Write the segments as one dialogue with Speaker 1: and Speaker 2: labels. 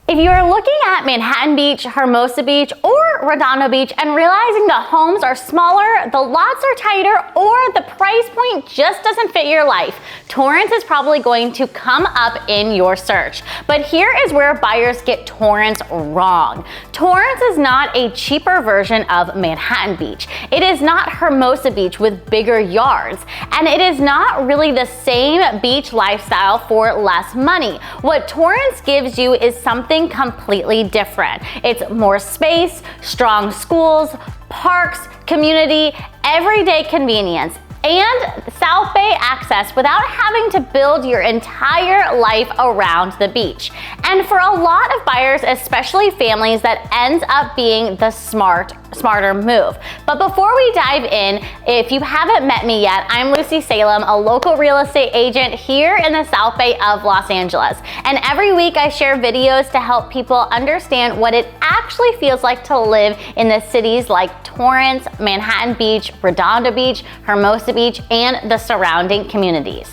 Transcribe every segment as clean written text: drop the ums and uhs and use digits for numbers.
Speaker 1: If you're looking at Manhattan Beach, Hermosa Beach, or Redondo Beach and realizing the homes are smaller, the lots are tighter, or the price point just doesn't fit your life, Torrance is probably going to come up in your search. But here is where buyers get Torrance wrong. Torrance is not a cheaper version of Manhattan Beach. It is not Hermosa Beach with bigger yards, and it is not really the same beach lifestyle for less money. What Torrance gives you is something completely different. It's more space, strong schools, parks, community, everyday convenience, and South Bay access without having to build your entire life around the beach. And for a lot of buyers, especially families, that ends up being the smarter move. But before we dive in, if you haven't met me yet, I'm Lucy Salem, a local real estate agent here in the South Bay of Los Angeles. And every week I share videos to help people understand what it actually feels like to live in the cities like Torrance, Manhattan Beach, Redondo Beach, Hermosa Beach, and the surrounding communities.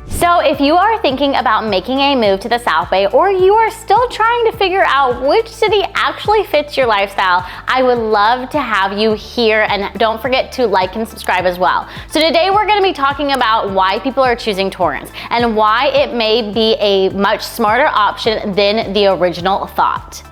Speaker 1: So if you are thinking about making a move to the South Bay, or you are still trying to figure out which city actually fits your lifestyle, I would love to have you here, and don't forget to like and subscribe as well. So today we're going to be talking about why people are choosing Torrance and why it may be a much smarter option than the original thought.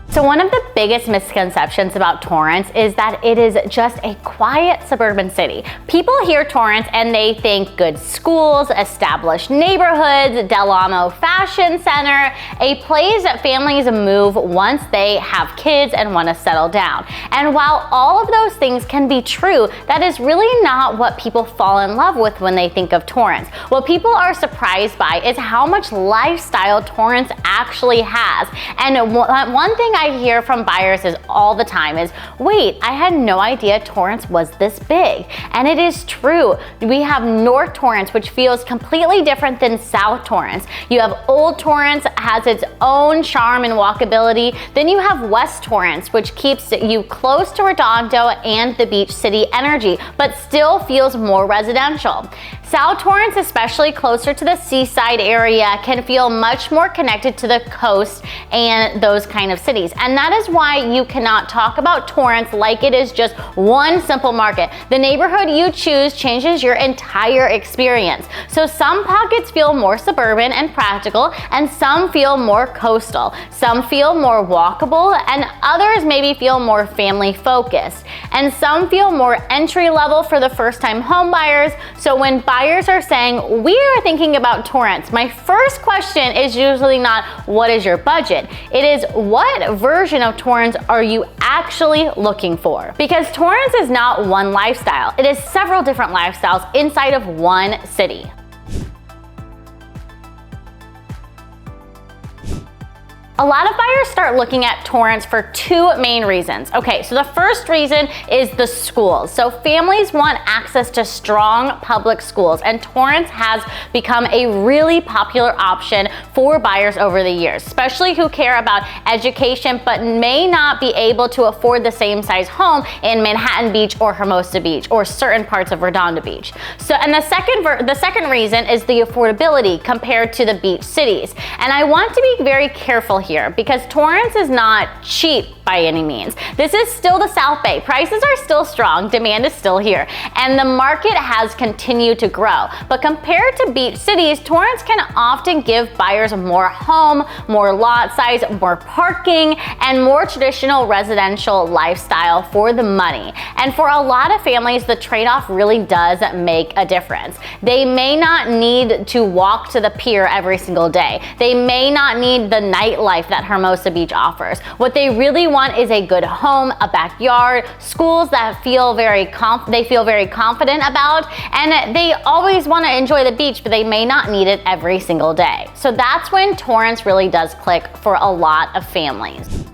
Speaker 1: So one of the biggest misconceptions about Torrance is that it is just a quiet suburban city. People hear Torrance and they think good schools, established neighborhoods, Del Amo Fashion Center, a place that families move once they have kids and want to settle down. And while all of those things can be true, that is really not what people fall in love with when they think of Torrance. What people are surprised by is how much lifestyle Torrance actually has. And one thing I hear from buyers is all the time is, wait, I had no idea Torrance was this big. And it is true. We have North Torrance, which feels completely different than South Torrance. You have Old Torrance, has its own charm and walkability. Then you have West Torrance, which keeps you close to Redondo and the beach city energy, but still feels more residential. South Torrance, especially closer to the seaside area, can feel much more connected to the coast and those kind of cities. And that is why you cannot talk about Torrance like it is just one simple market. The neighborhood you choose changes your entire experience. So some pockets feel more suburban and practical, and some feel more coastal. Some feel more walkable, and others maybe feel more family focused. And some feel more entry level for the first time home buyers. So when buyers are saying, we are thinking about Torrance, my first question is usually not, what is your budget? It is, what version of Torrance are you actually looking for? Because Torrance is not one lifestyle. It is several different lifestyles inside of one city. A lot of buyers start looking at Torrance for two main reasons. Okay, so the first reason is the schools. So families want access to strong public schools, and Torrance has become a really popular option for buyers over the years, especially who care about education but may not be able to afford the same size home in Manhattan Beach or Hermosa Beach or certain parts of Redondo Beach. So, and the second reason is the affordability compared to the beach cities. And I want to be very careful here, because Torrance is not cheap by any means. This is still the South Bay. Prices are still strong, demand is still here, and the market has continued to grow. But compared to beach cities, Torrance can often give buyers more home, more lot size, more parking, and more traditional residential lifestyle for the money. And for a lot of families, the trade-off really does make a difference. They may not need to walk to the pier every single day. They may not need the nightlife that Hermosa Beach offers. What they really want is a good home, a backyard, schools that feel very confident about, and they always want to enjoy the beach, but they may not need it every single day. So that's when Torrance really does click for a lot of families.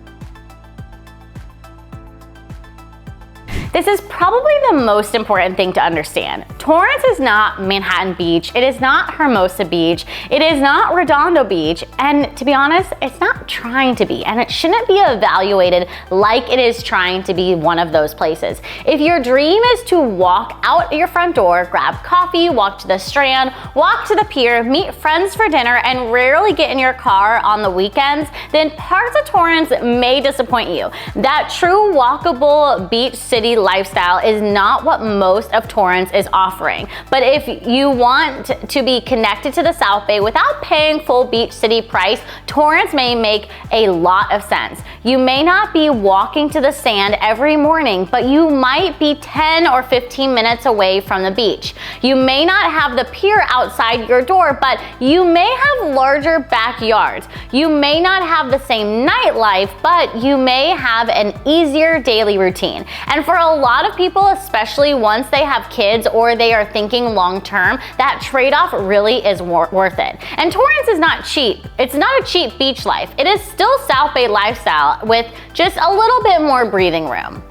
Speaker 1: This is probably the most important thing to understand. Torrance is not Manhattan Beach, it is not Hermosa Beach, it is not Redondo Beach, and to be honest, it's not trying to be, and it shouldn't be evaluated like it is trying to be one of those places. If your dream is to walk out your front door, grab coffee, walk to the Strand, walk to the pier, meet friends for dinner, and rarely get in your car on the weekends, then parts of Torrance may disappoint you. That true walkable beach city lifestyle is not what most of Torrance is offering. But if you want to be connected to the South Bay without paying full beach city price, Torrance may make a lot of sense. You may not be walking to the sand every morning, but you might be 10 or 15 minutes away from the beach. You may not have the pier outside your door, but you may have larger backyards. You may not have the same nightlife, but you may have an easier daily routine. And for a lot of people, especially once they have kids or they are thinking long term, that trade-off really is worth it. And Torrance is not cheap. It's not a cheap beach life. It is still South Bay lifestyle with just a little bit more breathing room.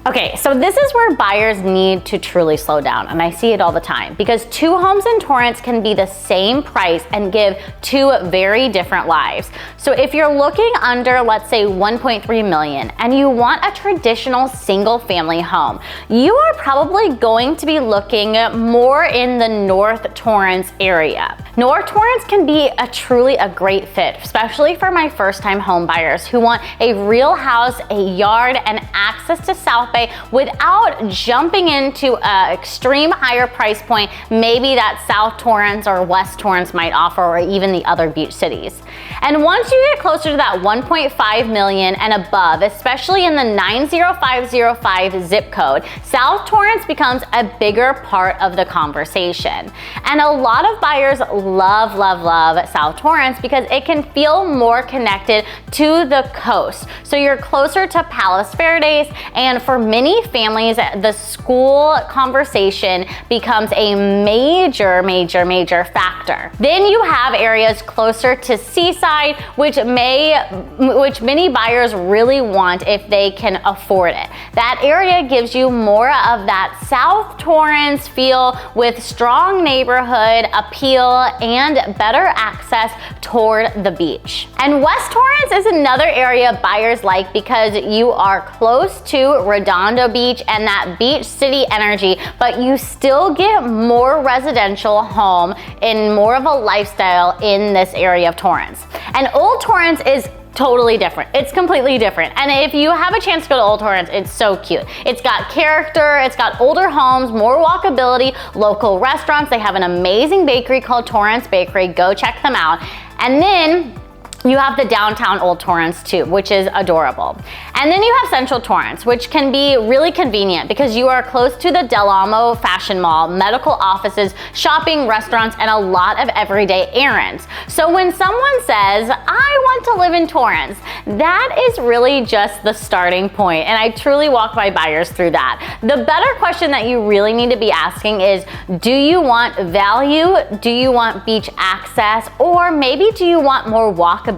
Speaker 1: Okay, so this is where buyers need to truly slow down, and I see it all the time because two homes in Torrance can be the same price and give two very different lives. So if you're looking under, let's say, 1.3 million and you want a traditional single family home, you are probably going to be looking more in the North Torrance area. North Torrance can be truly a great fit, especially for my first-time home buyers who want a real house, a yard, and access to South Bay without jumping into an extreme higher price point, maybe that South Torrance or West Torrance might offer, or even the other beach cities. And once you get closer to that 1.5 million and above, especially in the 90505 zip code, South Torrance becomes a bigger part of the conversation. And a lot of buyers love, love, love South Torrance because it can feel more connected to the coast. So you're closer to Palos Verdes, and for many families, the school conversation becomes a major, major, major factor. Then you have areas closer to Seaside, which many buyers really want if they can afford it. That area gives you more of that South Torrance feel with strong neighborhood appeal and better access toward the beach. And West Torrance is another area buyers like because you are close to Redondo Beach and that beach city energy, but you still get more residential home and more of a lifestyle in this area of Torrance. And Old Torrance is totally different. It's completely different. And if you have a chance to go to Old Torrance, it's so cute. It's got character, it's got older homes, more walkability, local restaurants. They have an amazing bakery called Torrance Bakery. Go check them out. And then you have the downtown Old Torrance too, which is adorable. And then you have Central Torrance, which can be really convenient because you are close to the Del Amo Fashion Mall, medical offices, shopping, restaurants, and a lot of everyday errands. So when someone says, I want to live in Torrance, that is really just the starting point. And I truly walk my buyers through that. The better question that you really need to be asking is, do you want value? Do you want beach access? Or maybe do you want more walkability?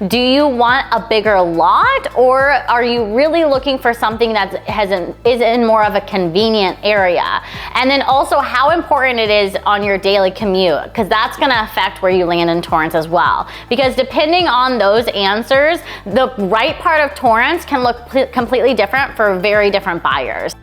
Speaker 1: Do you want a bigger lot, or are you really looking for something that is in more of a convenient area? And then also how important it is on your daily commute, because that's going to affect where you land in Torrance as well. Because depending on those answers, the right part of Torrance can look completely different for very different buyers.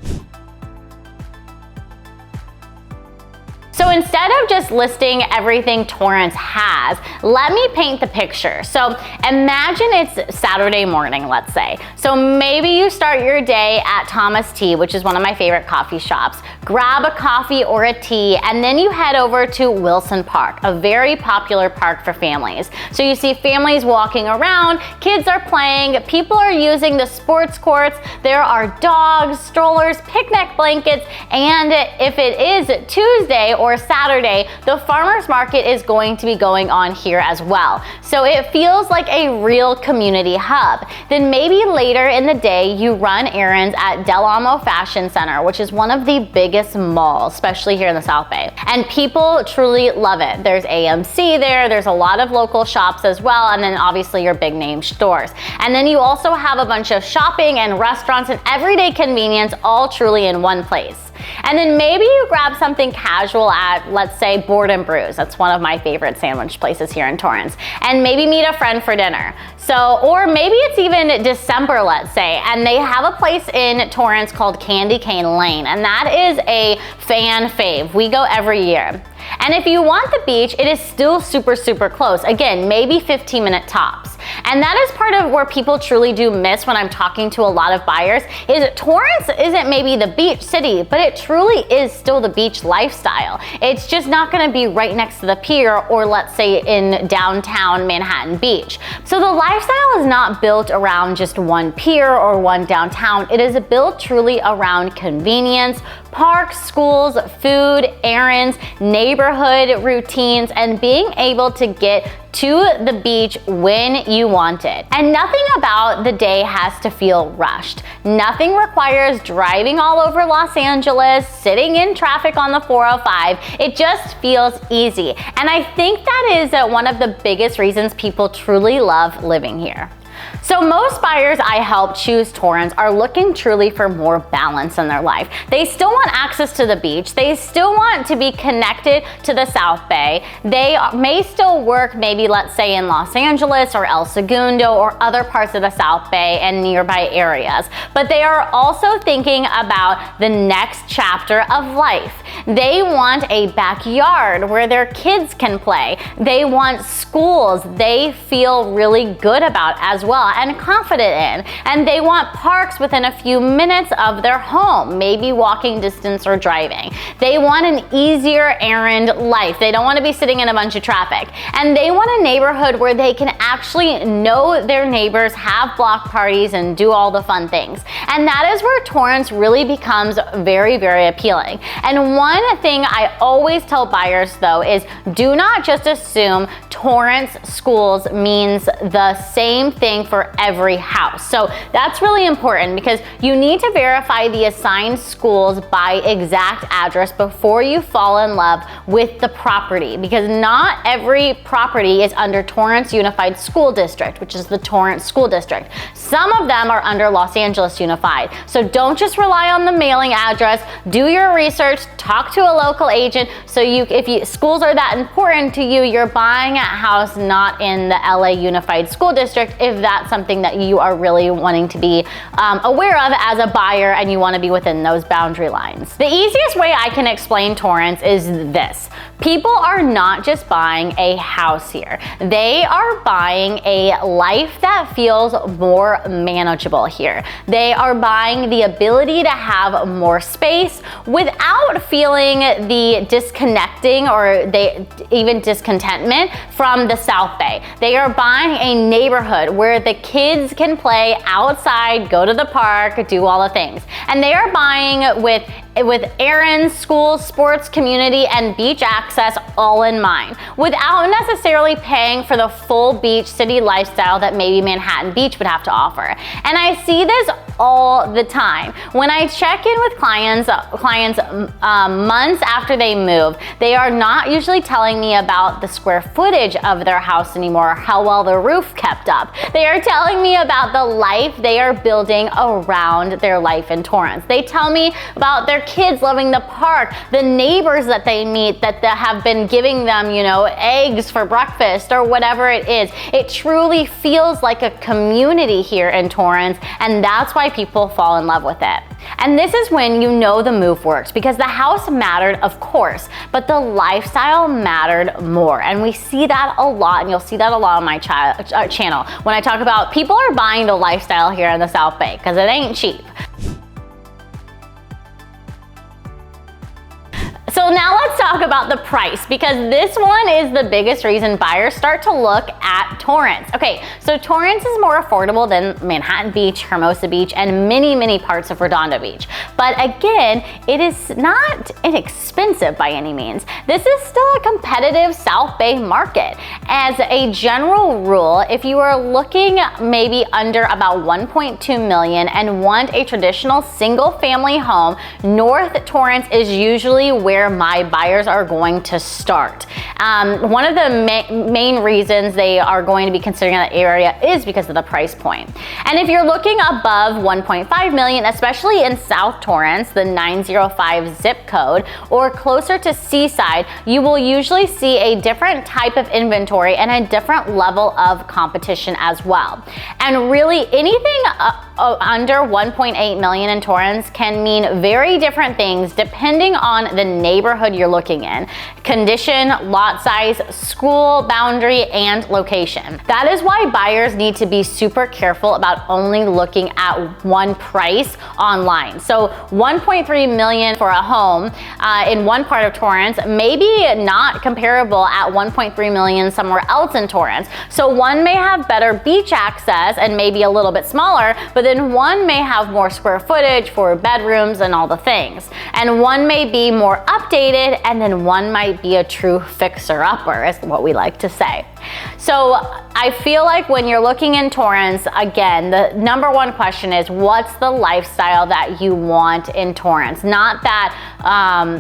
Speaker 1: So instead of just listing everything Torrance has, let me paint the picture. So imagine it's Saturday morning, let's say. So maybe you start your day at Thomas Tea, which is one of my favorite coffee shops. Grab a coffee or a tea, and then you head over to Wilson Park, a very popular park for families. So you see families walking around, kids are playing, people are using the sports courts, there are dogs, strollers, picnic blankets, and if it is Tuesday or Saturday, the farmers market is going to be going on here as well. So it feels like a real community hub. Then maybe later in the day, you run errands at Del Amo Fashion Center, which is one of the biggest malls, especially here in the South Bay. And people truly love it. There's AMC there, there's a lot of local shops as well, and then obviously your big name stores. And then you also have a bunch of shopping and restaurants and everyday convenience all truly in one place. And then maybe you grab something casual at, let's say, Board and Brews. That's one of my favorite sandwich places here in Torrance. And maybe meet a friend for dinner. So, or maybe it's even December, let's say, and they have a place in Torrance called Candy Cane Lane, and that is a fan fave. We go every year. And if you want the beach, it is still super, super close. Again, maybe 15-minute tops. And that is part of where people truly do miss when I'm talking to a lot of buyers, is Torrance isn't maybe the beach city, but it truly is still the beach lifestyle. It's just not gonna be right next to the pier or let's say in downtown Manhattan Beach. So the lifestyle is not built around just one pier or one downtown. It is built truly around convenience, parks, schools, food, errands, neighborhood routines, and being able to get to the beach when you want it. And nothing about the day has to feel rushed. Nothing requires driving all over Los Angeles, sitting in traffic on the 405. It just feels easy. And I think that is one of the biggest reasons people truly love living here. So most buyers I help choose Torrance are looking truly for more balance in their life. They still want access to the beach. They still want to be connected to the South Bay. They may still work maybe let's say in Los Angeles or El Segundo or other parts of the South Bay and nearby areas. But they are also thinking about the next chapter of life. They want a backyard where their kids can play. They want schools they feel really good about as well and confident in. And they want parks within a few minutes of their home, maybe walking distance or driving. They want an easier errand life. They don't want to be sitting in a bunch of traffic. And they want a neighborhood where they can actually know their neighbors, have block parties, and do all the fun things. And that is where Torrance really becomes very, very appealing. And one thing I always tell buyers though is do not just assume Torrance schools means the same thing for every house. So that's really important because you need to verify the assigned schools by exact address before you fall in love with the property, because not every property is under Torrance Unified School District, which is the Torrance School District. Some of them are under Los Angeles Unified. So don't just rely on the mailing address. Do your research, talk to a local agent. So if schools are that important to you, you're buying a house not in the LA Unified School District if that's something that you are really wanting to be aware of as a buyer and you want to be within those boundary lines. The easiest way I can explain Torrance is this. People are not just buying a house here. They are buying a life that feels more manageable here. They are buying the ability to have more space without feeling the disconnecting or even discontentment from the South Bay. They are buying a neighborhood where the kids can play outside, go to the park, do all the things. And they are buying with errands, schools, sports, community, and beach access all in mind, without necessarily paying for the full beach city lifestyle that maybe Manhattan Beach would have to offer. And I see this all the time. When I check in with clients months after they move, they are not usually telling me about the square footage of their house anymore, or how well the roof kept up. They are telling me about the life they are building around their life in Torrance. They tell me about their kids loving the park, the neighbors that they meet that have been giving them, eggs for breakfast or whatever it is. It truly feels like a community here in Torrance, and that's why people fall in love with it. And this is when you know the move works, because the house mattered, of course, but the lifestyle mattered more. And we see that a lot, and you'll see that a lot on my channel when I talk about people are buying the lifestyle here in the South Bay, because it ain't cheap. So now let's talk talk about the price, because this one is the biggest reason buyers start to look at Torrance. Okay, so Torrance is more affordable than Manhattan Beach, Hermosa Beach, and many parts of Redondo Beach. But again, it is not inexpensive by any means. This is still a competitive South Bay market. As a general rule, if you are looking maybe under about 1.2 million and want a traditional single family home, North Torrance is usually where my buyers are going to start. One of the main reasons they are going to be considering that area is because of the price point. And if you're looking above 1.5 million, especially in South Torrance, the 905 zip code, or closer to Seaside, you will usually see a different type of inventory and a different level of competition as well. And really anything under 1.8 million in Torrance can mean very different things depending on the neighborhood you're looking in, condition, lot size, school boundary, and location. That is why buyers need to be super careful about only looking at one price online. So 1.3 million for a home in one part of Torrance may be not comparable at 1.3 million somewhere else in Torrance. So one may have better beach access and maybe a little bit smaller, but then one may have more square footage for bedrooms and all the things. And one may be more updated, and then one might be a true fixer-upper, is what we like to say. So I feel like when you're looking in Torrance, again, the number one question is, what's the lifestyle that you want in Torrance? Not that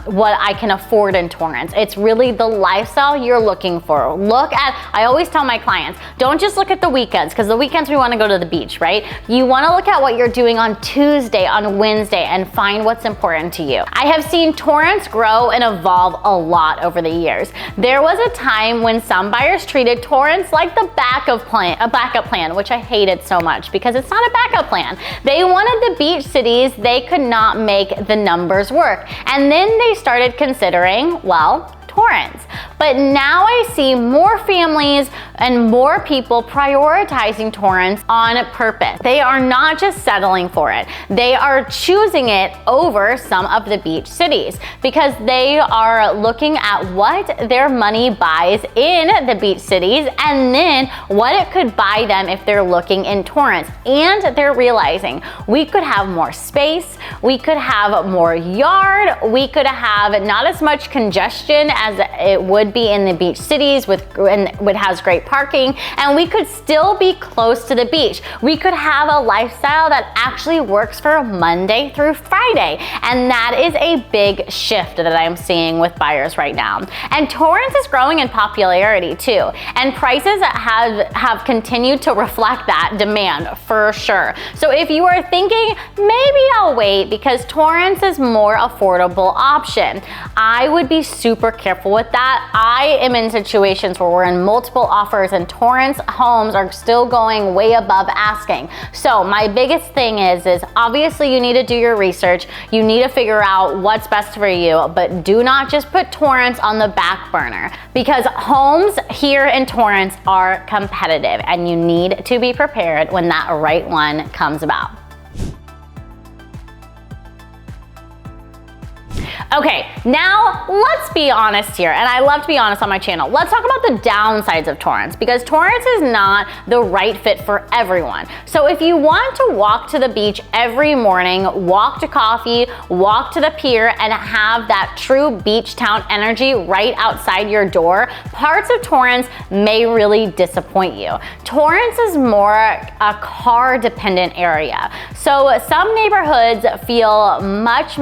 Speaker 1: what I can afford in Torrance. It's really the lifestyle you're looking for. I always tell my clients, don't just look at the weekends, because the weekends we want to go to the beach, right? You want to look at what you're doing on Tuesday, on Wednesday, and find what's important to you. I have seen Torrance grow and evolve a lot over the years. There was a time when some buyers treated Torrance like a backup plan, which I hated so much because it's not a backup plan. They wanted the beach cities, they could not make the numbers work. And then they started considering, well, Torrance. But now I see more families and more people prioritizing Torrance on purpose. They are not just settling for it. They are choosing it over some of the beach cities because they are looking at what their money buys in the beach cities and then what it could buy them if they're looking in Torrance. And they're realizing we could have more space, we could have more yard, we could have not as much congestion as it would be in the beach cities which has great parking, and we could still be close to the beach. We could have a lifestyle that actually works for Monday through Friday, and that is a big shift that I'm seeing with buyers right now. And Torrance is growing in popularity too, and prices have continued to reflect that demand for sure. So if you are thinking, maybe I'll wait because Torrance is more affordable option, I would be super careful with that. I am in situations where we're in multiple offers and Torrance homes are still going way above asking. So my biggest thing is obviously you need to do your research. You need to figure out what's best for you, but do not just put Torrance on the back burner because homes here in Torrance are competitive and you need to be prepared when that right one comes about. Okay, now let's be honest here, and I love to be honest on my channel. Let's talk about the downsides of Torrance because Torrance is not the right fit for everyone. So if you want to walk to the beach every morning, walk to coffee, walk to the pier, and have that true beach town energy right outside your door, parts of Torrance may really disappoint you. Torrance is more a car-dependent area. So some neighborhoods feel much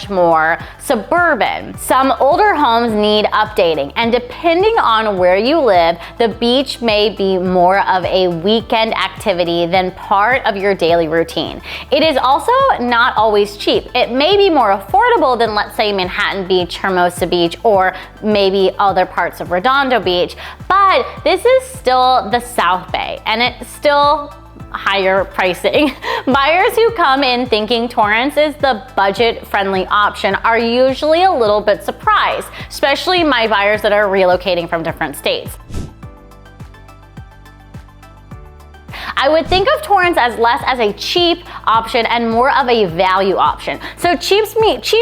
Speaker 1: more suburban. Some older homes need updating, and depending on where you live, the beach may be more of a weekend activity than part of your daily routine. It is also not always cheap. It may be more affordable than, let's say, Manhattan Beach, Hermosa Beach, or maybe other parts of Redondo Beach, but this is still the South Bay, and it's still higher pricing. Buyers who come in thinking Torrance is the budget-friendly option are usually a little bit surprised, especially my buyers that are relocating from different states. I would think of Torrance as less as a cheap option and more of a value option. So cheap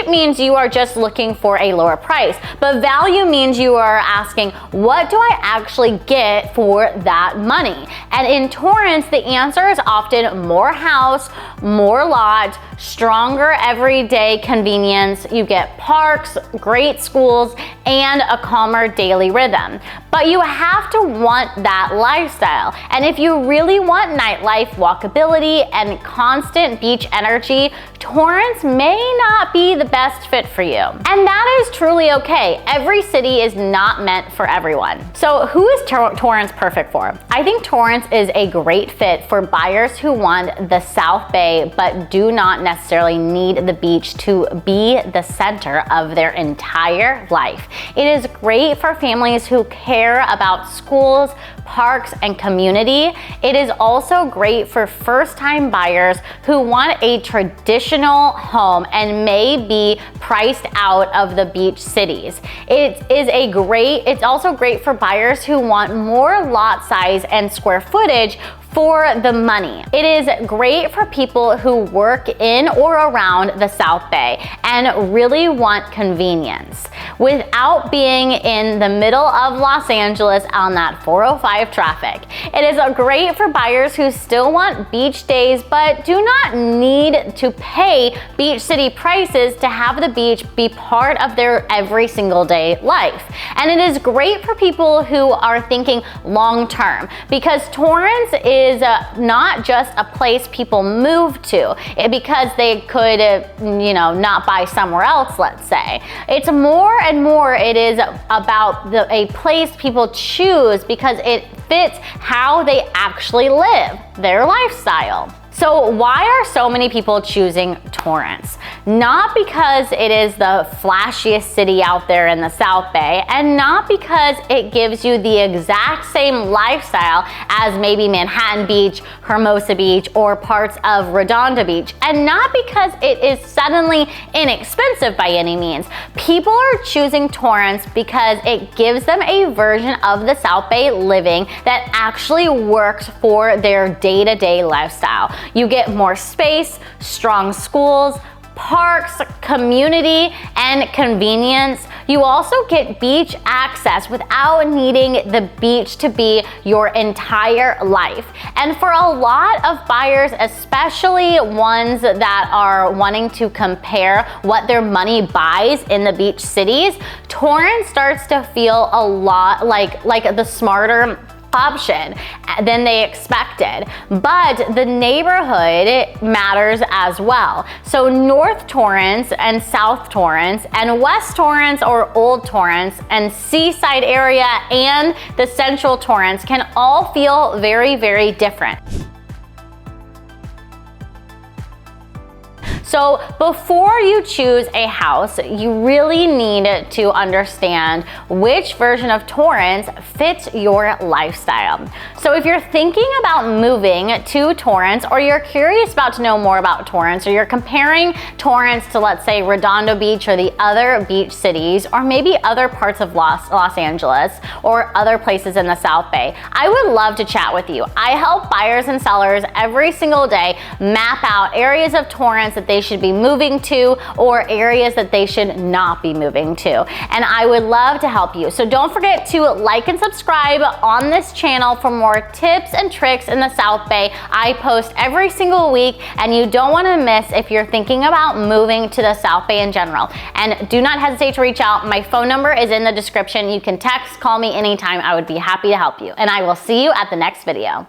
Speaker 1: means you are just looking for a lower price, but value means you are asking, what do I actually get for that money? And in Torrance, the answer is often more house, more lot, stronger everyday convenience. You get parks, great schools, and a calmer daily rhythm. But you have to want that lifestyle. And if you really want nightlife, walkability, and constant beach energy, Torrance may not be the best fit for you. And that is truly okay. Every city is not meant for everyone. So who is Torrance perfect for? I think Torrance is a great fit for buyers who want the South Bay but do not necessarily need the beach to be the center of their entire life. It is great for families who care about schools, parks, and community. It is also great for first-time buyers who want a traditional home and may be priced out of the beach cities. It's also great for buyers who want more lot size and square footage for the money. It is great for people who work in or around the South Bay and really want convenience without being in the middle of Los Angeles on that 405 traffic. It is great for buyers who still want beach days but do not need to pay beach city prices to have the beach be part of their every single day life. And it is great for people who are thinking long term, because Torrance is not just a place people move to because they could, not buy somewhere else, let's say. It's more and more, it is about a place people choose because it fits how they actually live, their lifestyle. So why are so many people choosing Torrance? Not because it is the flashiest city out there in the South Bay, and not because it gives you the exact same lifestyle as maybe Manhattan Beach, Hermosa Beach, or parts of Redondo Beach, and not because it is suddenly inexpensive by any means. People are choosing Torrance because it gives them a version of the South Bay living that actually works for their day-to-day lifestyle. You get more space, strong schools, parks, community, and convenience. You also get beach access without needing the beach to be your entire life. And for a lot of buyers, especially ones that are wanting to compare what their money buys in the beach cities, Torrance starts to feel a lot like the smarter option than they expected. But the neighborhood matters as well. So North Torrance and South Torrance and West Torrance or Old Torrance and Seaside area and the Central Torrance can all feel very, very different. So before you choose a house, you really need to understand which version of Torrance fits your lifestyle. So if you're thinking about moving to Torrance, or you're curious about to know more about Torrance, or you're comparing Torrance to, let's say, Redondo Beach or the other beach cities, or maybe other parts of Los Angeles or other places in the South Bay, I would love to chat with you. I help buyers and sellers every single day map out areas of Torrance that they should be moving to or areas that they should not be moving to. And I would love to help you. So don't forget to like and subscribe on this channel for more tips and tricks in the South Bay. I post every single week, and you don't want to miss if you're thinking about moving to the South Bay in general. And do not hesitate to reach out. My phone number is in the description. You can text, call me anytime. I would be happy to help you. And I will see you at the next video.